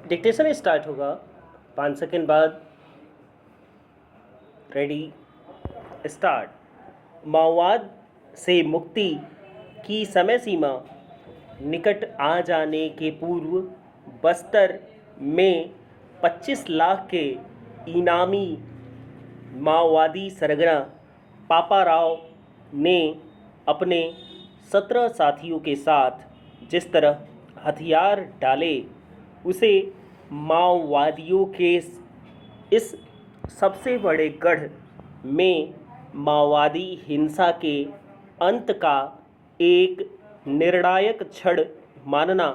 Dictation start होगा 5 second बाद। Ready, start. माओवाद से मुक्ति की समय सीमा निकट आ जाने के पूर्व बस्तर में 25 लाख के इनामी माओवादी सरगना पापा राव ने अपने 17 साथियों के साथ जिस तरह हथियार डाले, उसे माओवादियों के इस सबसे बड़े गढ़ में माओवादी हिंसा के अंत का एक निर्णायक क्षण मानना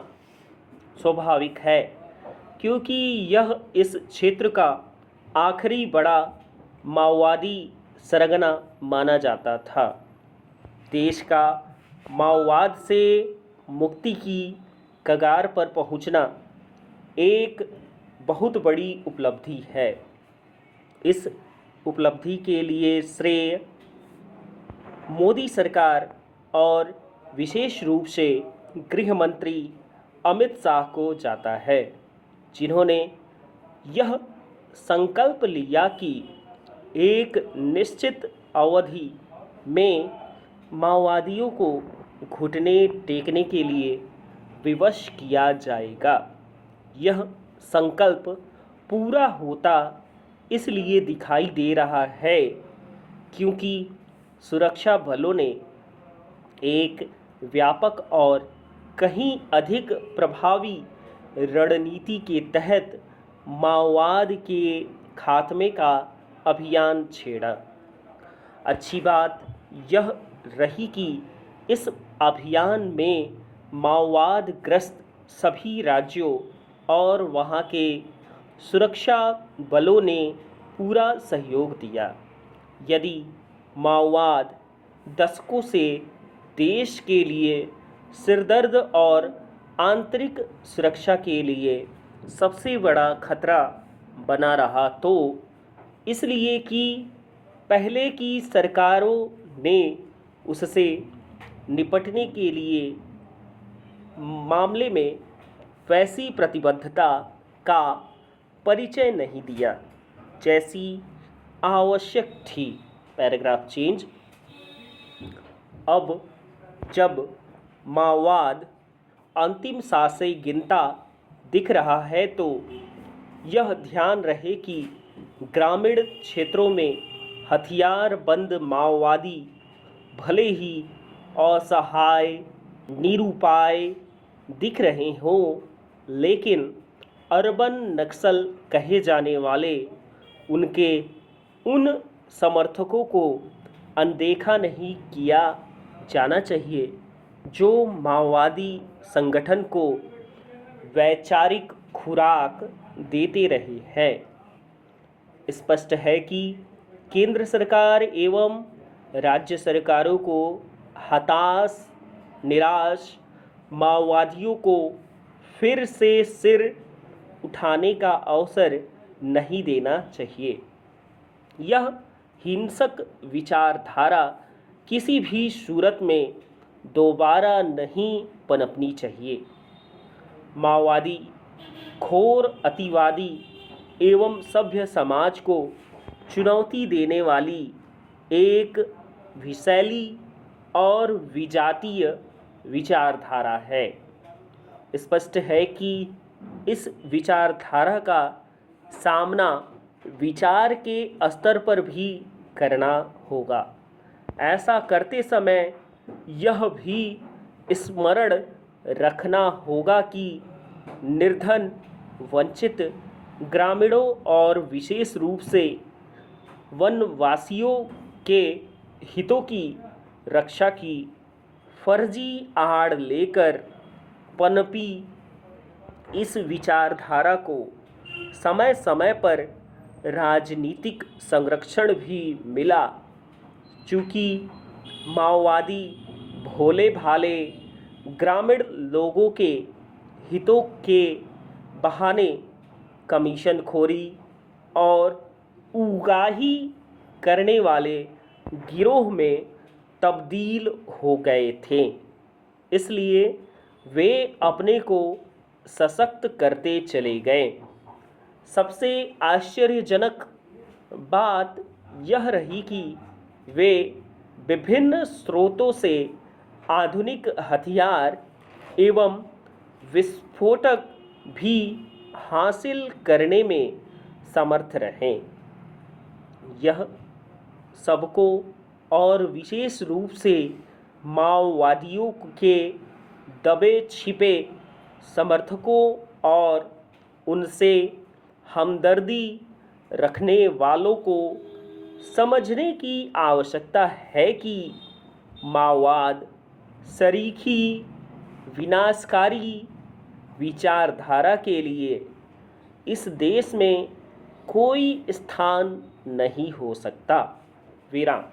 स्वाभाविक है, क्योंकि यह इस क्षेत्र का आखिरी बड़ा माओवादी सरगना माना जाता था। देश का माओवाद से मुक्ति की कगार पर पहुंचना एक बहुत बड़ी उपलब्धि है। इस उपलब्धि के लिए श्रेय मोदी सरकार और विशेष रूप से गृह मंत्री अमित शाह को जाता है, जिन्होंने यह संकल्प लिया कि एक निश्चित अवधि में माओवादियों को घुटने टेकने के लिए विवश किया जाएगा। यह संकल्प पूरा होता इसलिए दिखाई दे रहा है क्योंकि सुरक्षा बलों ने एक व्यापक और कहीं अधिक प्रभावी रणनीति के तहत माओवाद के खात्मे का अभियान छेड़ा। अच्छी बात यह रही कि इस अभियान में माओवाद ग्रस्त सभी राज्यों और वहां के सुरक्षा बलों ने पूरा सहयोग दिया। यदि माओवाद दशकों से देश के लिए सिरदर्द और आंतरिक सुरक्षा के लिए सबसे बड़ा खतरा बना रहा, तो इसलिए कि पहले की सरकारों ने उससे निपटने के लिए मामले में वैसी प्रतिबद्धता का परिचय नहीं दिया जैसी आवश्यक थी। Paragraph change. अब जब माओवाद अंतिम सांसें गिनता दिख रहा है, तो यह ध्यान रहे कि ग्रामीण क्षेत्रों में हथियार बंद माओवादी भले ही असहाय, निरुपाय दिख रहे हों, लेकिन अर्बन नक्सल कहे जाने वाले उनके उन समर्थकों को अनदेखा नहीं किया जाना चाहिए जो माओवादी संगठन को वैचारिक खुराक देते रहे हैं। स्पष्ट है कि केंद्र सरकार एवं राज्य सरकारों को हताश, निराश माओवादियों को फिर से सिर उठाने का अवसर नहीं देना चाहिए। यह हिंसक विचारधारा किसी भी सूरत में दोबारा नहीं पनपनी चाहिए। माओवादी घोर अतिवादी एवं सभ्य समाज को चुनौती देने वाली एक विषैली और विजातीय विचारधारा है। स्पष्ट है कि इस विचारधारा का सामना विचार के स्तर पर भी करना होगा। ऐसा करते समय यह भी स्मरण रखना होगा कि निर्धन, वंचित ग्रामीणों और विशेष रूप से वनवासियों के हितों की रक्षा की फर्जी आड़ लेकर पनपी इस विचारधारा को समय समय पर राजनीतिक संरक्षण भी मिला, चूँकि माओवादी भोले भाले ग्रामीण लोगों के हितों के बहाने कमीशनखोरी और उगाही करने वाले गिरोह में तब्दील हो गए थे। इसलिए वे अपने को सशक्त करते चले गए। सबसे आश्चर्यजनक बात यह रही कि वे विभिन्न स्रोतों से आधुनिक हथियार एवं विस्फोटक भी हासिल करने में समर्थ रहे। यह सबको और विशेष रूप से माओवादियों के दबे छिपे समर्थकों और उनसे हमदर्दी रखने वालों को समझने की आवश्यकता है कि माओवाद सरीखी विनाशकारी विचारधारा के लिए इस देश में कोई स्थान नहीं हो सकता। विराम।